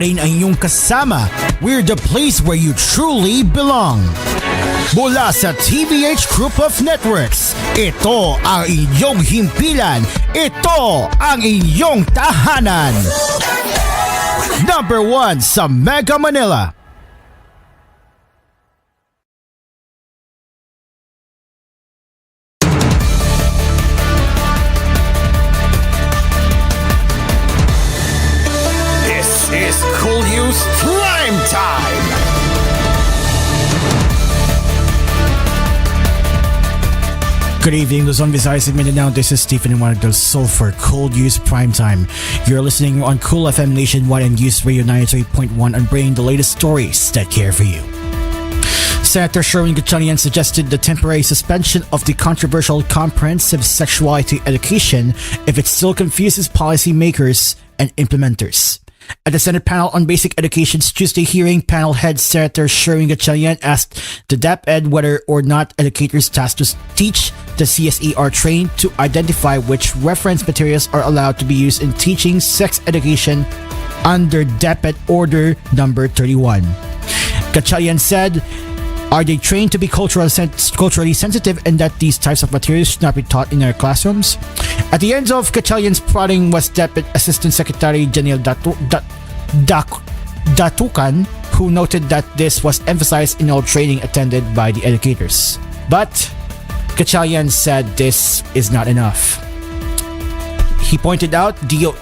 rin ang iyong kasama. We're the place where you truly belong. Mula sa TVH Group of Networks, ito ang inyong himpilan. Ito ang inyong tahanan. Number 1 sa Mega Manila. This is koolNews Primetime. Good evening, Luzon, Visayas, and Mindanao. This is Stephen Iwanag del Sol for koolNews Primetime. You're listening on Kool FM Nationwide and News Radio 93.1 and bringing the latest stories that care for you. Senator Sherwin Gatchalian suggested the temporary suspension of the controversial comprehensive sexuality education if it still confuses policymakers and implementers. At the Senate panel on basic education's Tuesday hearing, panel head Senator Sherwin Gatchalian asked the DepEd whether or not educators tasked to teach the CSE are trained to identify which reference materials are allowed to be used in teaching sex education under DepEd Order Number 31. Gatchalian said, are they trained to be culturally sensitive and that these types of materials should not be taught in their classrooms? At the end of Gatchalian's prodding was DepEd Assistant Secretary Janelle Datukan, who noted that this was emphasized in all training attended by the educators. But Gatchalian said this is not enough. He pointed out DO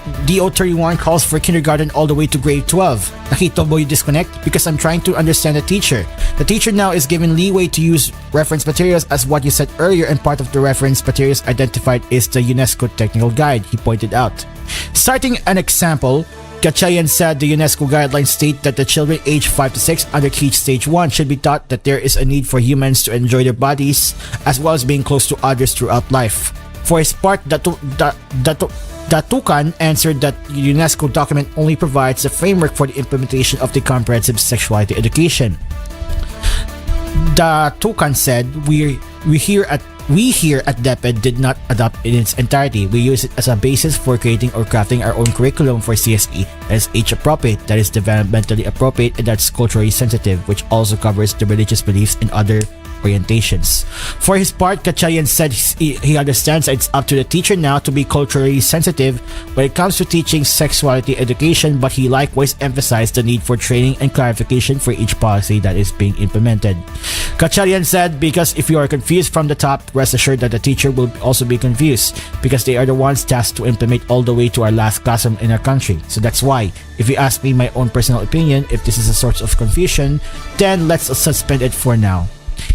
31 calls for kindergarten all the way to grade 12. Nakita mo yung disconnect? Because I'm trying to understand the teacher. The teacher now is given leeway to use reference materials as what you said earlier, and part of the reference materials identified is the UNESCO Technical Guide, he pointed out. Citing an example, Gatchalian said the UNESCO guidelines state that the children aged 5 to 6 under Teach Stage 1 should be taught that there is a need for humans to enjoy their bodies as well as being close to others throughout life. For his part, Datukan answered that the UNESCO document only provides the framework for the implementation of the comprehensive sexuality education. Datukan said, we here at DepEd did not adopt in its entirety. We use it as a basis for creating or crafting our own curriculum for CSE that is age appropriate, that is developmentally appropriate, and that's culturally sensitive, which also covers the religious beliefs and other orientations. For his part, Gatchalian said he understands that it's up to the teacher now to be culturally sensitive when it comes to teaching sexuality education, but he likewise emphasized the need for training and clarification for each policy that is being implemented. Gatchalian said, because if you are confused from the top, rest assured that the teacher will also be confused because they are the ones tasked to implement all the way to our last classroom in our country. So that's why, if you ask me my own personal opinion, if this is a source of confusion, then let's suspend it for now.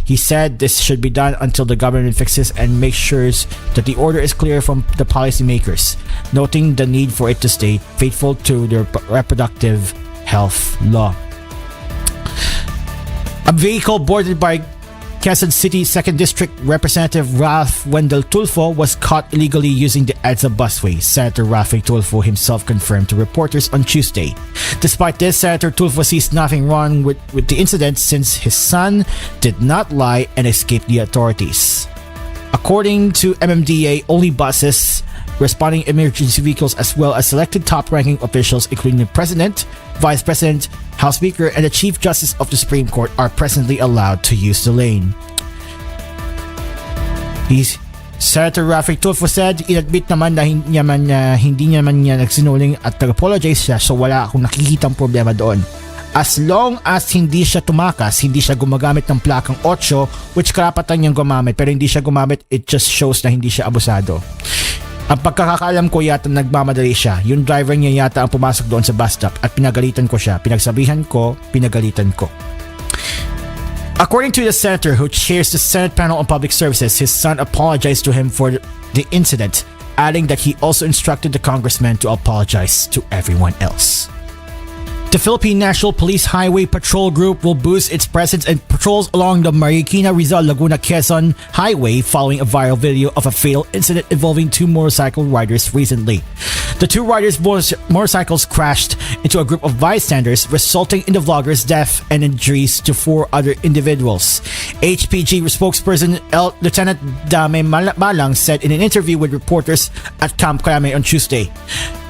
He said this should be done until the government fixes and makes sure that the order is clear from the policymakers, noting the need for it to stay faithful to the reproductive health law. A vehicle boarded by Quezon City 2nd District Representative Ralph Wendell Tulfo was caught illegally using the EDSA busway, Senator Rafi Tulfo himself confirmed to reporters on Tuesday. Despite this, Senator Tulfo sees nothing wrong with the incident since his son did not lie and escape the authorities. According to MMDA, only buses, responding emergency vehicles, as well as selected top-ranking officials including the President, Vice President, House Speaker, and the Chief Justice of the Supreme Court are presently allowed to use the lane. Senator Rafi Tulfo said, inadmit naman na hindi naman niya nagsinungaling at nag-apologize siya, so wala akong nakikitang problema doon. As long as hindi siya tumakas, hindi siya gumagamit ng plakang 8, which karapatan niyang gumamit, pero hindi siya gumamit, it just shows na hindi siya abusado. Ang pagkakaalam ko yata nagmamadali siya. Yung driver niya yata ang pumasok doon sa bus stop at pinagalitan ko siya. Pinagsabihan ko, pinagalitan ko. According to the senator who chairs the Senate panel on public services, his son apologized to him for the incident, adding that he also instructed the congressman to apologize to everyone else. The Philippine National Police Highway Patrol Group will boost its presence and patrols along the Marikina Rizal Laguna Quezon Highway following a viral video of a fatal incident involving 2 motorcycle riders recently. The 2 riders' motorcycles crashed into a group of bystanders, resulting in the vlogger's death and injuries to 4 other individuals. HPG spokesperson Lieutenant Dame Malang said in an interview with reporters at Camp Crame on Tuesday.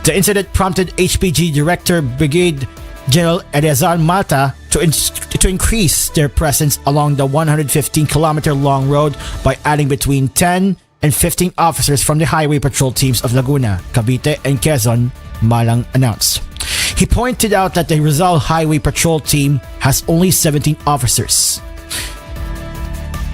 The incident prompted HPG Director Brigade General Eleazar Mata to increase their presence along the 115-kilometer long road by adding between 10 and 15 officers from the highway patrol teams of Laguna, Cavite, and Quezon, Malang announced. He pointed out that the Rizal Highway Patrol team has only 17 officers.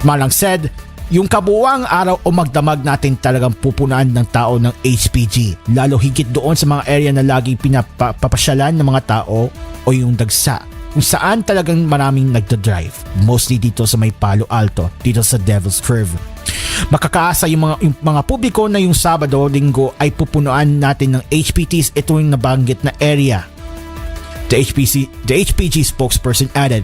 Malang said, yung kabuuang araw o magdamag natin talagang pupunaan ng tao ng HPG, lalo higit doon sa mga area na laging pinapapasyalan ng mga tao o yung dagsa, kung saan talagang maraming nagdadrive, mostly dito sa may Palo Alto, dito sa Devil's Curve. Makakaasa yung mga publiko na yung Sabado, Linggo ay pupunuan natin ng HPTs ito yung nabanggit na area. The HPG spokesperson added,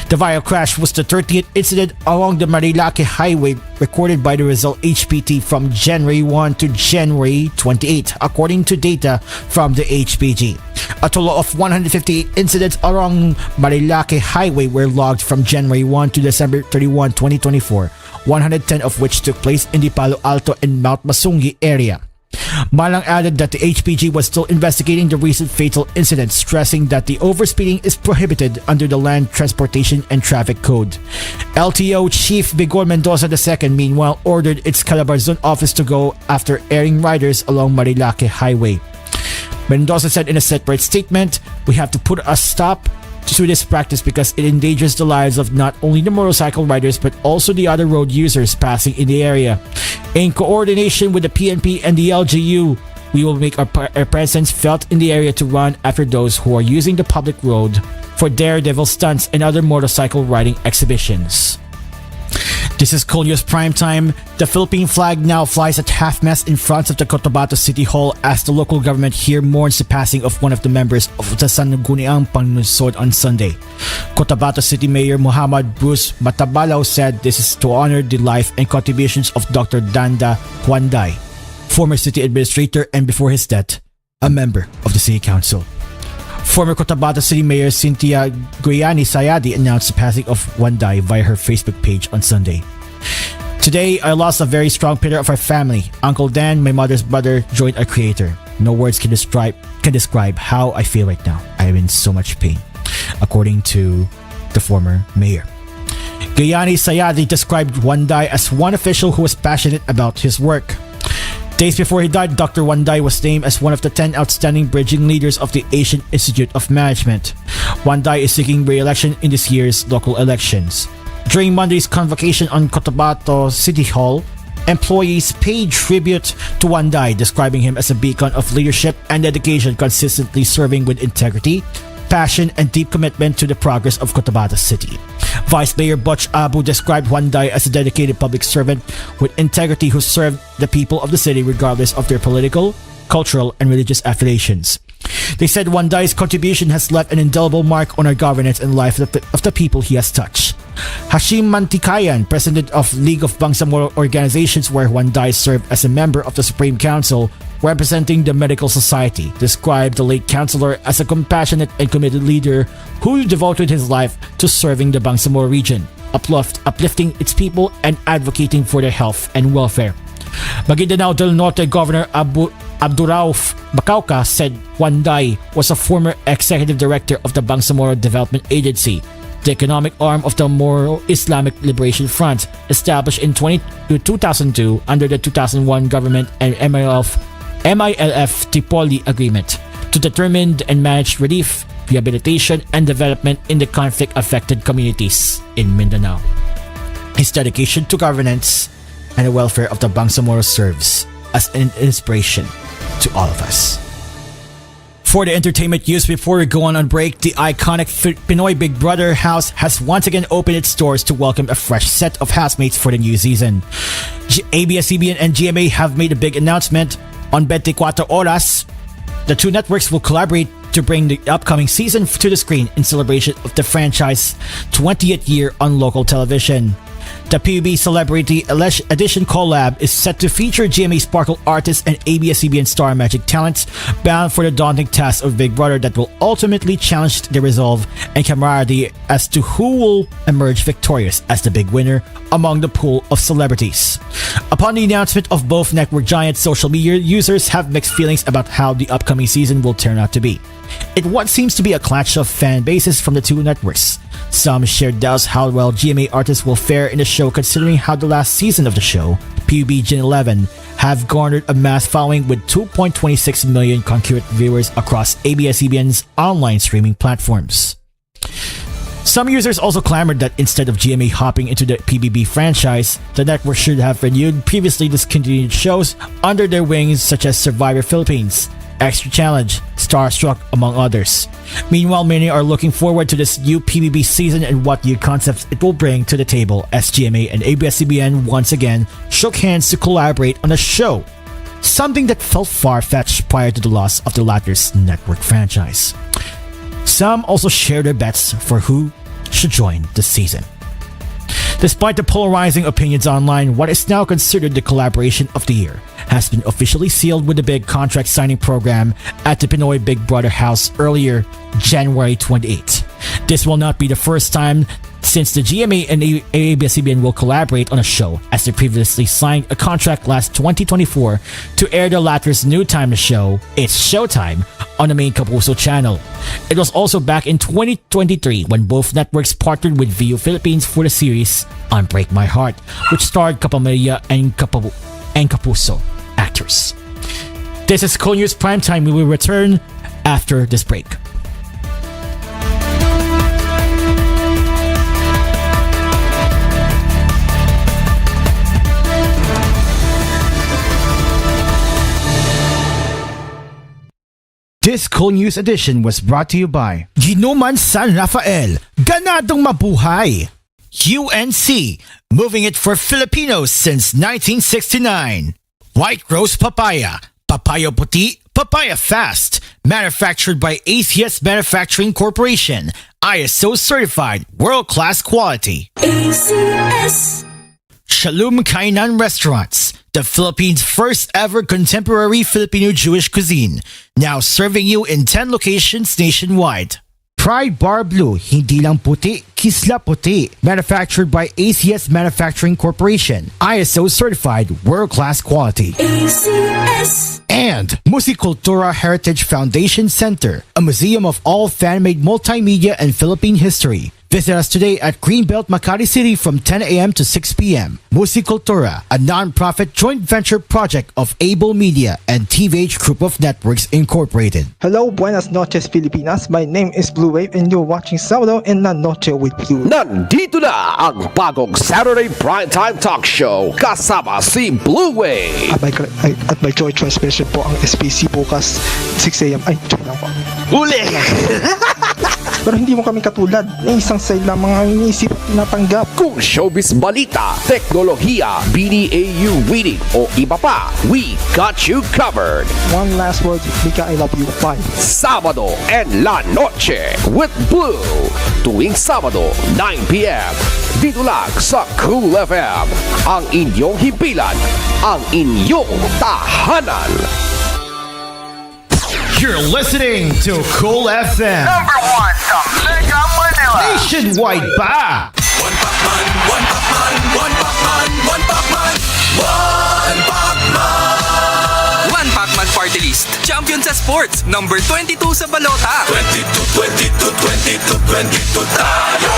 the viral crash was the 30th incident along the Marilake Highway recorded by the Rizal HPT from January 1 to January 28, according to data from the HPG. A total of 158 incidents along Marilake Highway were logged from January 1 to December 31, 2024, 110 of which took place in the Palo Alto and Mount Masungi area. Malang added that the HPG was still investigating the recent fatal incident, stressing that the overspeeding is prohibited under the Land Transportation and Traffic Code. LTO Chief Vigor Mendoza II, meanwhile, ordered its Calabarzon office to go after erring riders along Marilake Highway. Mendoza said in a separate statement, "We have to put a stop to this practice because it endangers the lives of not only the motorcycle riders but also the other road users passing in the area. In coordination with the PNP and the LGU, we will make our presence felt in the area to run after those who are using the public road for daredevil stunts and other motorcycle riding exhibitions." This is koolNews Primetime. The Philippine flag now flies at half-mast in front of the Cotabato City Hall as the local government here mourns the passing of one of the members of the Sangguniang Panlunsod on Sunday. Cotabato City Mayor Muhammad Bruce Matabalao said this is to honor the life and contributions of Dr. Danda Huanday, former city administrator and before his death, a member of the City Council. Former Cotabato City Mayor Cynthia Goyani Sayadi announced the passing of Huanday via her Facebook page on Sunday. "Today, I lost a very strong pillar of our family. Uncle Dan, my mother's brother, joined our creator. No words can describe how I feel right now. I am in so much pain," according to the former mayor. Goyani Sayadi described Huanday as one official who was passionate about his work. Days before he died, Dr. Huanday was named as one of the 10 outstanding bridging leaders of the Asian Institute of Management. Huanday is seeking re-election in this year's local elections. During Monday's convocation on Cotabato City Hall, employees paid tribute to Huanday, describing him as a beacon of leadership and dedication, consistently serving with integrity, passion, and deep commitment to the progress of Cotabato City. Vice Mayor Butch Abu described Huanday as a dedicated public servant with integrity who served the people of the city regardless of their political, cultural, and religious affiliations. They said Huanday's contribution has left an indelible mark on our governance and life of the people he has touched. Hashim Mantikayan, president of League of Bangsamoro Organizations where Huanday served as a member of the Supreme Council representing the Medical Society, described the late councilor as a compassionate and committed leader who devoted his life to serving the Bangsamoro region, uplifting its people and advocating for their health and welfare. Maguindanao del Norte Governor Abdurauf Bacauca said Huanday was a former executive director of the Bangsamoro Development Agency, the economic arm of the Moro Islamic Liberation Front, established in 2002 under the 2001 government and MILF Tripoli Agreement to determine and manage relief, rehabilitation, and development in the conflict-affected communities in Mindanao. His dedication to governance and the welfare of the Bangsamoro serves as an inspiration to all of us. For the entertainment news before we go on break, the iconic Pinoy Big Brother house has once again opened its doors to welcome a fresh set of housemates for the new season. ABS-CBN and GMA have made a big announcement. On 24 Oras, the two networks will collaborate to bring the upcoming season to the screen in celebration of the franchise's 20th year on local television. The PUB Celebrity Edition collab is set to feature GMA Sparkle artists and ABS-CBN Star Magic talents bound for the daunting task of Big Brother that will ultimately challenge their resolve and camaraderie as to who will emerge victorious as the big winner among the pool of celebrities. Upon the announcement of both network giants, social media users have mixed feelings about how the upcoming season will turn out to be. It what seems to be a clash of fan bases from the two networks. Some shared doubts how well GMA artists will fare in the show considering how the last season of the show, PUBG Gen 11, have garnered a mass following with 2.26 million concurrent viewers across ABS-CBN's online streaming platforms. Some users also clamored that instead of GMA hopping into the PBB franchise, the network should have renewed previously discontinued shows under their wings such as Survivor Philippines, Extra Challenge, Starstruck, among others. Meanwhile, many are looking forward to this new PBB season and what new concepts it will bring to the table as GMA and ABS-CBN once again shook hands to collaborate on a show, something that felt far-fetched prior to the loss of the latter's network franchise. Some also share their bets for who should join the season. Despite the polarizing opinions online, what is now considered the collaboration of the year has been officially sealed with the big contract signing program at the Pinoy Big Brother house earlier January 28. This will not be the first time since the GMA and ABS-CBN will collaborate on a show, as they previously signed a contract last 2024 to air the latter's new time show, It's Showtime, on the main Kapuso channel. It was also back in 2023 when both networks partnered with VU Philippines for the series Unbreak My Heart, which starred Kapamilya and Kapuso actors. This is koolNews Primetime. We will return after this break. This koolNews edition was brought to you by Ginuman San Rafael, ganadong mabuhay. UNC, moving it for Filipinos since 1969. White Rose Papaya, Papaya Puti, Papaya Fast, manufactured by ACS Manufacturing Corporation, ISO certified, world-class quality. ACS. Shalom Kainan Restaurants, the Philippines' first ever contemporary Filipino Jewish cuisine, now serving you in 10 locations nationwide. Pride Bar Blue, hindi lang puti, kisla puti, manufactured by ACS Manufacturing Corporation, ISO certified, world-class quality. ACS. And Musicultura Heritage Foundation Center, a museum of all fan-made multimedia and Philippine history. Visit us today at Greenbelt, Makati City from 10 a.m. to 6 p.m. Musicultura, a non-profit joint venture project of Able Media and TVH Group of Networks Incorporated. Hello, buenas noches Pilipinas. My name is Blue Wave and you're watching Sábado en la Noche with Blue. Nandito na ang bagong Saturday Primetime Talk Show kasama si Blue Wave. At may joy transmission po ang SPC bukas 6 a.m. Ay, joke lang po. Uli! Pero hindi mo kami katulad na isang side lang mga iniisip at tinatanggap. Kung showbiz balita, teknolohiya, BDAU reading o iba pa, we got you covered. One last word, Mika, I love you. Bye. Sábado en la Noche with Blue. Tuwing Sábado, 9 p.m. Dito lang sa Kool FM. Ang inyong himpilan, ang inyong tahanan. You're listening to Kool FM. Number one sa Mega Manila. Nationwide ba? One Pacman, one Pacman, one Pacman, one Pacman, one Pacman. One Pacman Party List. Champion sa sports. Number 22 sa balota. 22, 22, 22, 22 tayo.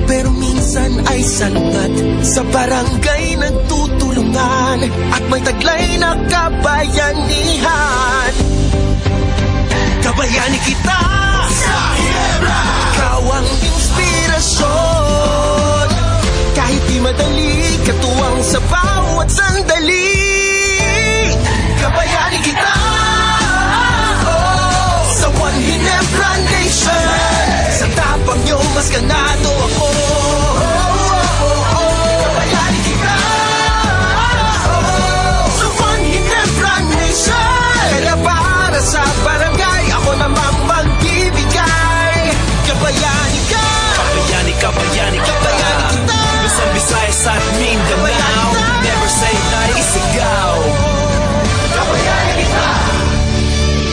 Pero minsan ay salungat. Sa barangay nagtutulungan at may taglay na kabayanihan. Kabayani kita sa Ginebra. Ikaw ang inspirasyon. Kahit di madali, katuwang sa bawat sandali. Kabayani kita sa One Ginebra Nation. Sa tapang nyo, mas ganado ako. Kabayani kita sa One Ginebra Nation. Kaya para sa barangay, ako namang mag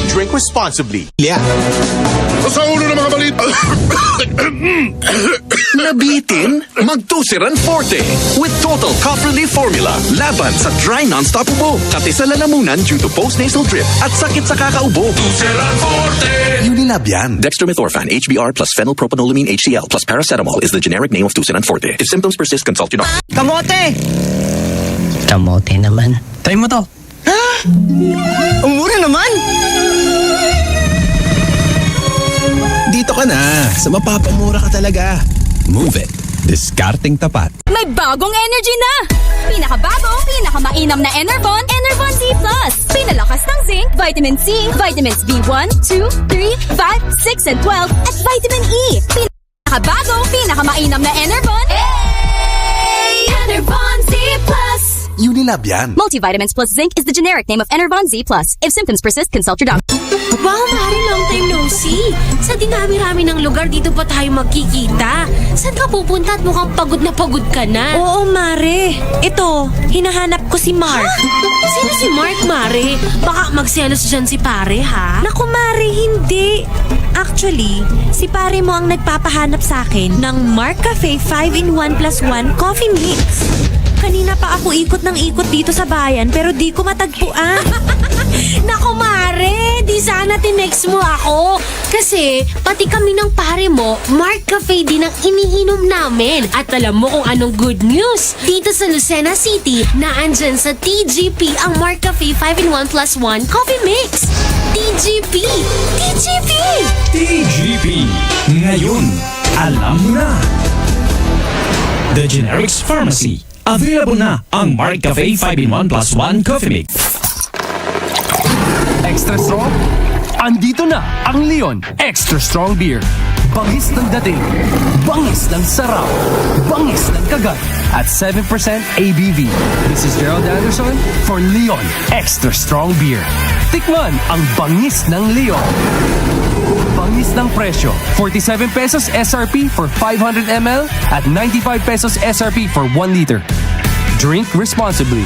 Drink responsibly. Yeah. Sa ulo ng mga balita. Nabitin? Mag-Tusiran Forte with Total Cough Relief Formula. Laban sa dry non-stop ubo, kati sa lalamunan due to post-nasal drip at sakit sa kakaubo. Tusiran Forte! Unilab yan. Dextromethorphan, HBr plus phenylpropanolamine HCl plus paracetamol is the generic name of Tusiran Forte. If symptoms persist, consult your doctor. Kamote! Kamote naman. Try mo to. Ha? Ang mura naman! Dito ka na. Sa mapapamura ka talaga. Move it. Discarding tapat. May bagong energy na! Pinakabago, pinakamainam na Enervon, Enervon Z+. Pinalakas ng zinc, vitamin C, vitamins B1, 2, 3, 5, 6, and 12, at vitamin E. Pinakabago, pinakamainam na Enervon. Hey! Enervon Z+. Unilab yan. Multivitamins plus zinc is the generic name of Enervon Z+. If symptoms persist, consult your doctor. Wow, Mari, long time no see. Sa dinami-rami ng lugar, dito pa tayo magkikita. Saan ka pupunta at mukhang pagod na pagod ka na? Oo, Mare. Ito, hinahanap ko si Mark. Ha? Sino si Mark, Mare? Baka magselos dyan si pare, ha? Naku, Mare, hindi. Actually, si pare mo ang nagpapahanap sa akin ng Mark Cafe 5-in-1 plus 1 coffee mix. Kanina pa ako ikot ng ikot dito sa bayan pero di ko matagpuan. Naku, Mare, di sana tinext mo ako. Kasi pati kami ng pare mo, Mark Cafe din ang iniinom namin. At alam mo kung anong good news? Dito sa Lucena City, naandyan sa TGP ang Mark Cafe 5-in-1 plus 1 coffee mix. TGP! TGP! TGP! Ngayon, alam mo na! The Generics Pharmacy. Available na ang Mark Cafe 5-in-1 plus 1 coffee mix. Extra strong? Andito na ang Leon Extra Strong Beer. Bangis ng dating, bangis ng sarap, bangis ng kagat, at 7% ABV. This is Gerald Anderson for Leon Extra Strong Beer. Tikman ang bangis ng Leon. Bangis ng presyo, 47 pesos SRP for 500 ml at 95 pesos SRP for 1 liter. Drink responsibly.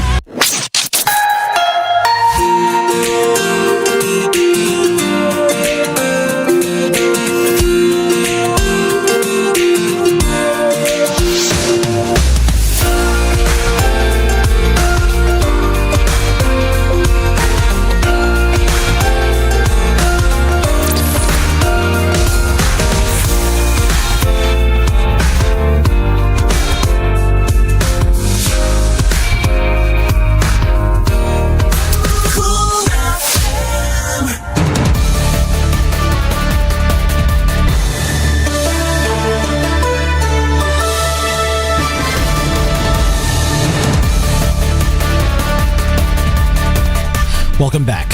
Welcome back.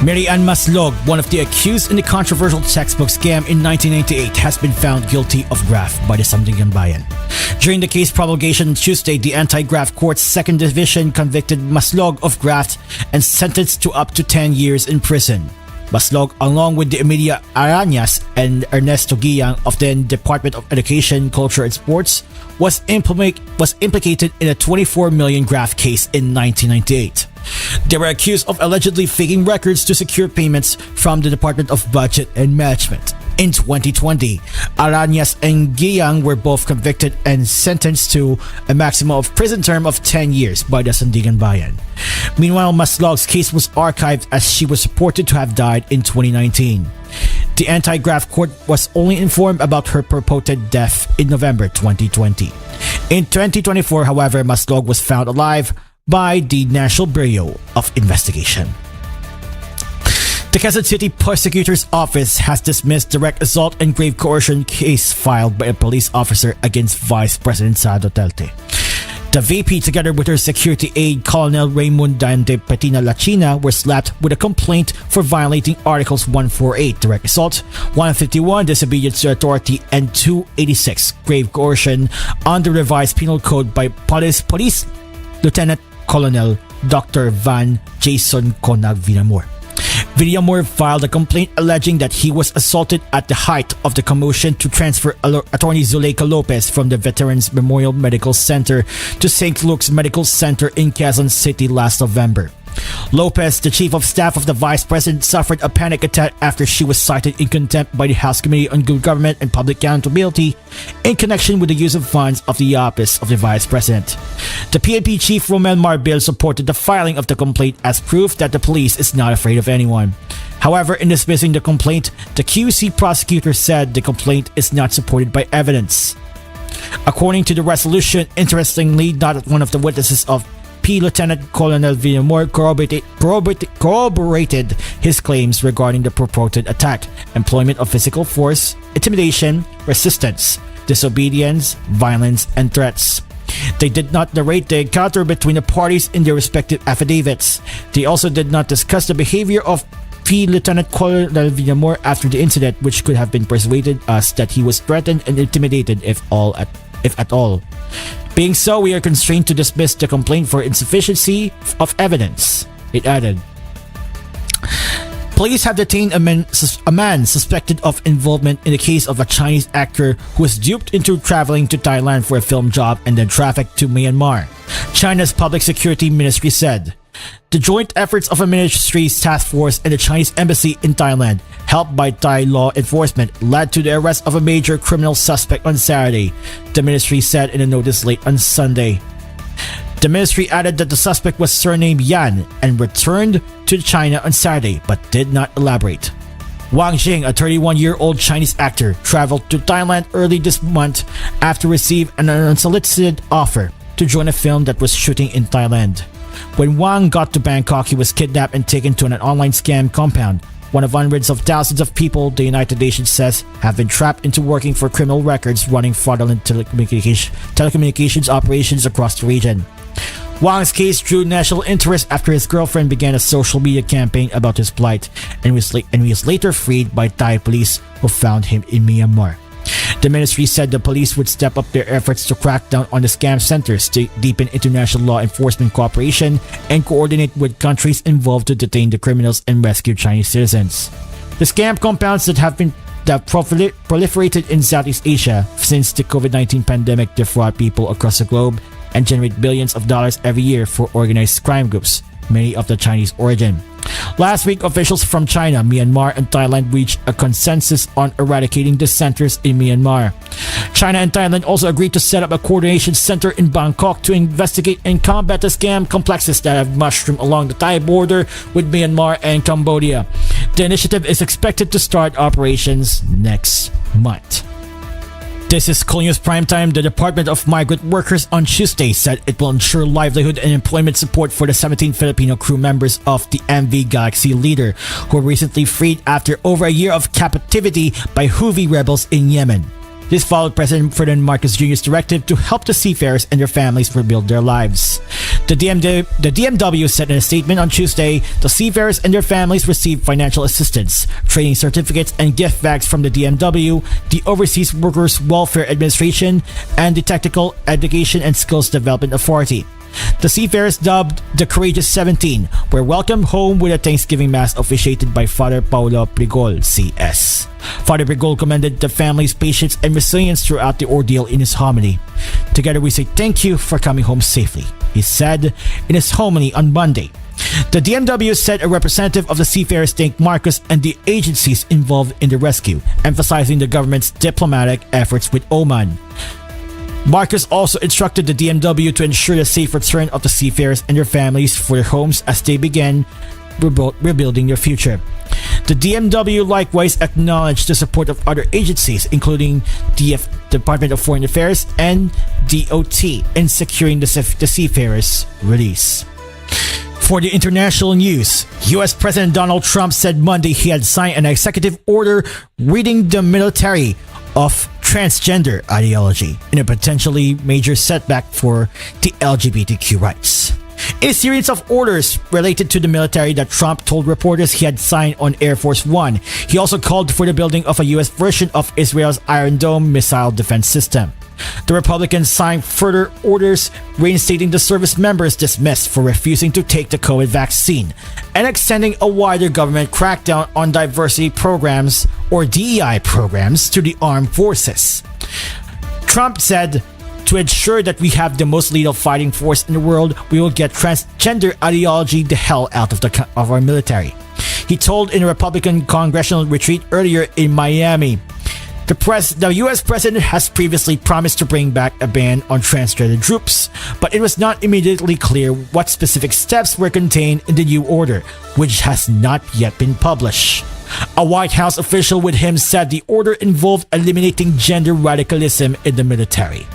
Mary Ann Maslog, one of the accused in the controversial textbook scam in 1998, has been found guilty of graft by the Sandigan Bayan. During the case promulgation Tuesday, the Anti-Graft Court's Second Division convicted Maslog of graft and sentenced to up to 10 years in prison. Maslog, along with the Emilia Arañas and Ernesto Guillang of the Department of Education, Culture and Sports, was implicated in a 24 million graft case in 1998. They were accused of allegedly faking records to secure payments from the Department of Budget and Management. In 2020, Arañas and Guillang were both convicted and sentenced to a maximum of prison term of 10 years by the Sandigan Bayan. Meanwhile, Maslog's case was archived as she was reported to have died in 2019. The Anti-Graft Court was only informed about her purported death in November 2020. In 2024, however, Maslog was found alive by the National Bureau of Investigation. The Quezon City Prosecutor's Office has dismissed direct assault and grave coercion case filed by a police officer against Vice President Sara Duterte. The VP, together with her security aide, Colonel Raymond Dante Petina Lachina, were slapped with a complaint for violating Articles 148, direct assault, 151, disobedience to authority, and 286, grave coercion, under revised penal code by Police Lieutenant Colonel Dr. Van Jason Conag Villamor. Villamor filed a complaint alleging that he was assaulted at the height of the commotion to transfer Attorney Zuleika Lopez from the Veterans Memorial Medical Center to St. Luke's Medical Center in Quezon City last November. Lopez, the chief of staff of the vice president, suffered a panic attack after she was cited in contempt by the House Committee on Good Government and Public Accountability in connection with the use of funds of the office of the vice president. The PNP chief Romel Marbil supported the filing of the complaint as proof that the police is not afraid of anyone. However, in dismissing the complaint, the QC prosecutor said the complaint is not supported by evidence. According to the resolution, interestingly, not one of the witnesses of Lieutenant Colonel Villamor corroborated his claims regarding the purported attack, employment of physical force, intimidation, resistance, disobedience, violence, and threats. They did not narrate the encounter between the parties in their respective affidavits. They also did not discuss the behavior of Lieutenant Colonel Villamor after the incident, which could have been persuaded us that he was threatened and intimidated if at all. Being so, we are constrained to dismiss the complaint for insufficiency of evidence, it added. Police have detained a man suspected of involvement in the case of a Chinese actor who was duped into traveling to Thailand for a film job and then trafficked to Myanmar, China's Public Security Ministry said. The joint efforts of a ministry's task force and the Chinese embassy in Thailand, helped by Thai law enforcement, led to the arrest of a major criminal suspect on Saturday, the ministry said in a notice late on Sunday. The ministry added that the suspect was surnamed Yan and returned to China on Saturday but did not elaborate. Wang Jing, a 31-year-old Chinese actor, traveled to Thailand early this month after receiving an unsolicited offer to join a film that was shooting in Thailand. When Wang got to Bangkok, he was kidnapped and taken to an online scam compound. One of hundreds of thousands of people, the United Nations says, have been trapped into working for criminal records running fraudulent telecommunications operations across the region. Wang's case drew national interest after his girlfriend began a social media campaign about his plight and was later freed by Thai police who found him in Myanmar. The ministry said the police would step up their efforts to crack down on the scam centers, to deepen international law enforcement cooperation, and coordinate with countries involved to detain the criminals and rescue Chinese citizens. The scam compounds that proliferated in Southeast Asia since the COVID-19 pandemic defraud people across the globe and generate billions of dollars every year for organized crime groups, many of the Chinese origin. Last week, officials from China, Myanmar, and Thailand reached a consensus on eradicating the centers in Myanmar. China and Thailand also agreed to set up a coordination center in Bangkok to investigate and combat the scam complexes that have mushroomed along the Thai border with Myanmar and Cambodia. The initiative is expected to start operations next month. This is koolNews Primetime. The Department of Migrant Workers on Tuesday said it will ensure livelihood and employment support for the 17 Filipino crew members of the MV Galaxy Leader, who were recently freed after over a year of captivity by Houthi rebels in Yemen. This followed President Ferdinand Marcos Jr.'s directive to help the seafarers and their families rebuild their lives. The DMW said in a statement on Tuesday, the seafarers and their families received financial assistance, training certificates, and gift bags from the DMW, the Overseas Workers Welfare Administration, and the Technical Education and Skills Development Authority. The seafarers, dubbed the Courageous 17, were welcomed home with a Thanksgiving Mass officiated by Father Paulo Prigol, CS. Father Prigol commended the family's patience and resilience throughout the ordeal in his homily. Together we say thank you for coming home safely, he said in his homily on Monday. The DMW said a representative of the seafarers thanked Marcos and the agencies involved in the rescue, emphasizing the government's diplomatic efforts with Oman. Marcos also instructed the DMW to ensure the safe return of the seafarers and their families for their homes as they begin rebuilding their future. The DMW likewise acknowledged the support of other agencies, including the Department of Foreign Affairs and DOT, in securing the seafarers' release. For the international news, U.S. President Donald Trump said Monday he had signed an executive order ridding the military of transgender ideology in a potentially major setback for the LGBTQ rights. In a series of orders related to the military that Trump told reporters he had signed on Air Force One, he also called for the building of a U.S. version of Israel's Iron Dome missile defense system. The Republicans signed further orders reinstating the service members dismissed for refusing to take the COVID vaccine and extending a wider government crackdown on diversity programs or DEI programs to the armed forces. Trump said To ensure that we have the most lethal fighting force in the world, we will get transgender ideology the hell out of our military. He told in a Republican congressional retreat earlier in Miami. The US president has previously promised to bring back a ban on transgender troops, but it was not immediately clear what specific steps were contained in the new order, which has not yet been published. A White House official with him said the order involved eliminating gender radicalism in the military.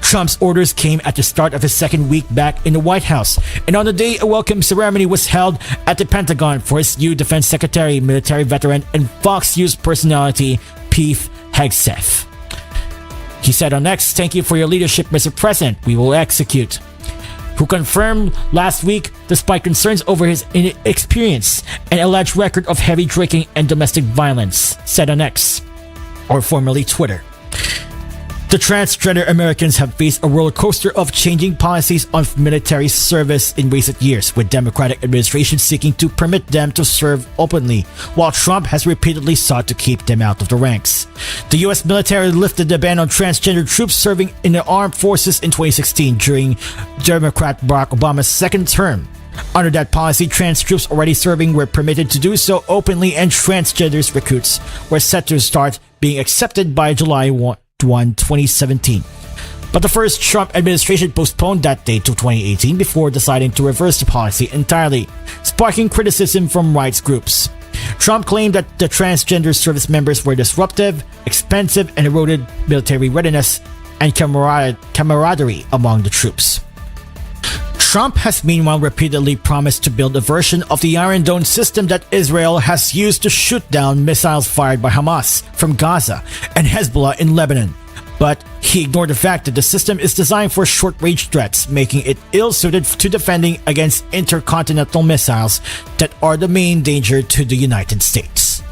Trump's orders came at the start of his second week back in the White House, and on the day a welcome ceremony was held at the Pentagon for his new defense secretary, military veteran, and Fox News personality, Pete Hegseth. He said on X, "Thank you for your leadership, Mr. President. We will execute." Who confirmed last week, despite concerns over his inexperience and alleged record of heavy drinking and domestic violence, said on X, or formerly Twitter. The transgender Americans have faced a roller coaster of changing policies on military service in recent years, with Democratic administrations seeking to permit them to serve openly, while Trump has repeatedly sought to keep them out of the ranks. The U.S. military lifted the ban on transgender troops serving in the armed forces in 2016 during Democrat Barack Obama's second term. Under that policy, trans troops already serving were permitted to do so openly, and transgender recruits were set to start being accepted by July 1, 2017. But the first Trump administration postponed that date to 2018 before deciding to reverse the policy entirely, sparking criticism from rights groups. Trump claimed that the transgender service members were disruptive, expensive, and eroded military readiness and camaraderie among the troops. Trump has meanwhile repeatedly promised to build a version of the Iron Dome system that Israel has used to shoot down missiles fired by Hamas from Gaza and Hezbollah in Lebanon. But he ignored the fact that the system is designed for short-range threats, making it ill-suited to defending against intercontinental missiles that are the main danger to the United States.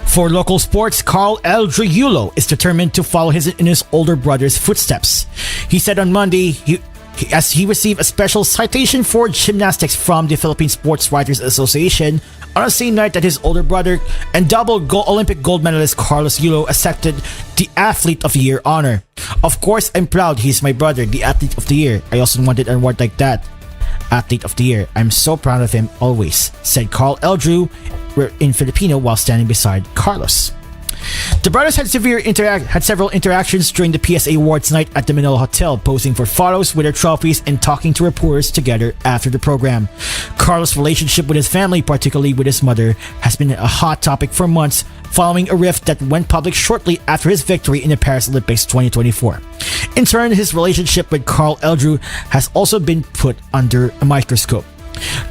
For local sports, Carl Eldriulo is determined to follow in his older brother's footsteps. He said on Monday as he received a special citation for gymnastics from the Philippine Sports Writers Association on the same night that his older brother and double Olympic gold medalist Carlos Yulo accepted the Athlete of the Year honor. "Of course, I'm proud he's my brother, the Athlete of the Year. I also wanted an award like that. Athlete of the Year. I'm so proud of him always," said Carl Eldrew in Filipino while standing beside Carlos. The brothers had several interactions during the PSA Awards night at the Manila Hotel, posing for photos with their trophies and talking to reporters together after the program. Carlos' relationship with his family, particularly with his mother, has been a hot topic for months, following a rift that went public shortly after his victory in the Paris Olympics 2024. In turn, his relationship with Carl Eldrew has also been put under a microscope.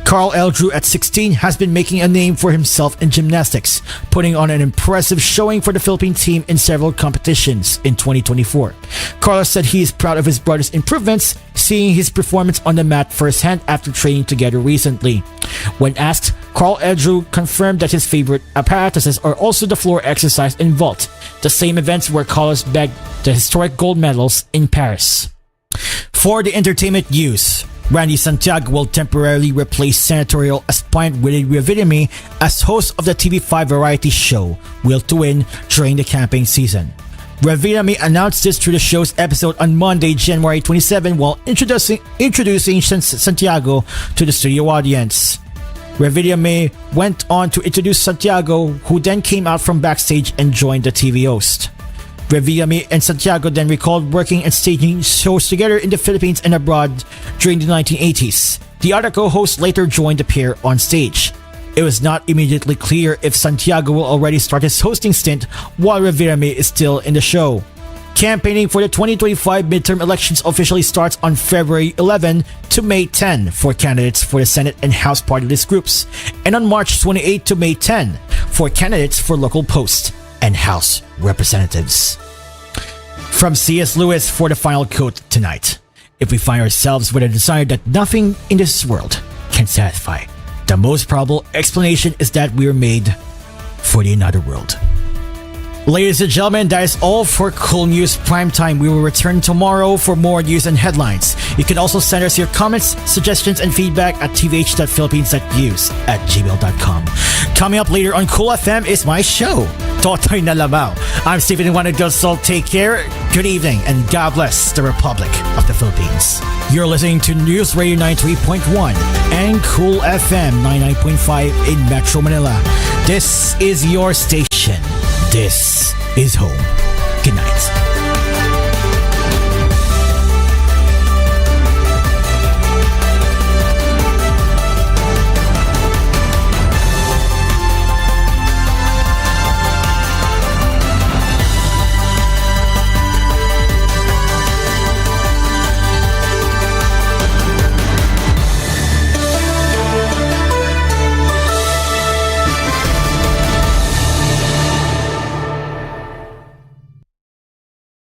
Carl Eldrew, at 16, has been making a name for himself in gymnastics, putting on an impressive showing for the Philippine team in several competitions in 2024. Carlos said he is proud of his brother's improvements, seeing his performance on the mat firsthand after training together recently. When asked, Carl Eldrew confirmed that his favorite apparatuses are also the floor exercise and vault, the same events where Carlos bagged the historic gold medals in Paris. For the entertainment news, Randy Santiago will temporarily replace senatorial aspirant Willie Revillame as host of the TV5 variety show Will to Win during the campaign season. Revillame announced this through the show's episode on Monday, January 27, while introducing Santiago to the studio audience. Revillame went on to introduce Santiago, who then came out from backstage and joined the TV host. Revillame and Santiago then recalled working and staging shows together in the Philippines and abroad during the 1980s. The other co-hosts later joined the pair on stage. It was not immediately clear if Santiago will already start his hosting stint while Revillame is still in the show. Campaigning for the 2025 midterm elections officially starts on February 11 to May 10 for candidates for the Senate and House party list groups, and on March 28 to May 10 for candidates for local post and House representatives. From C.S. Lewis for the final quote tonight: "If we find ourselves with a desire that nothing in this world can satisfy, the most probable explanation is that we are made for the another world." Ladies and gentlemen, that is all for koolNews Primetime. We will return tomorrow for more news and headlines. You can also send us your comments, suggestions, and feedback at tvh.philippines.news@gmail.com. Coming up later on Kool FM is my show, Totoy na Labaw. I'm Stephen Juan Del Sol. Take care. Good evening and God bless the Republic of the Philippines. You're listening to News Radio 93.1 and Cool FM 99.5 in Metro Manila. This is your station. This is home. Good night.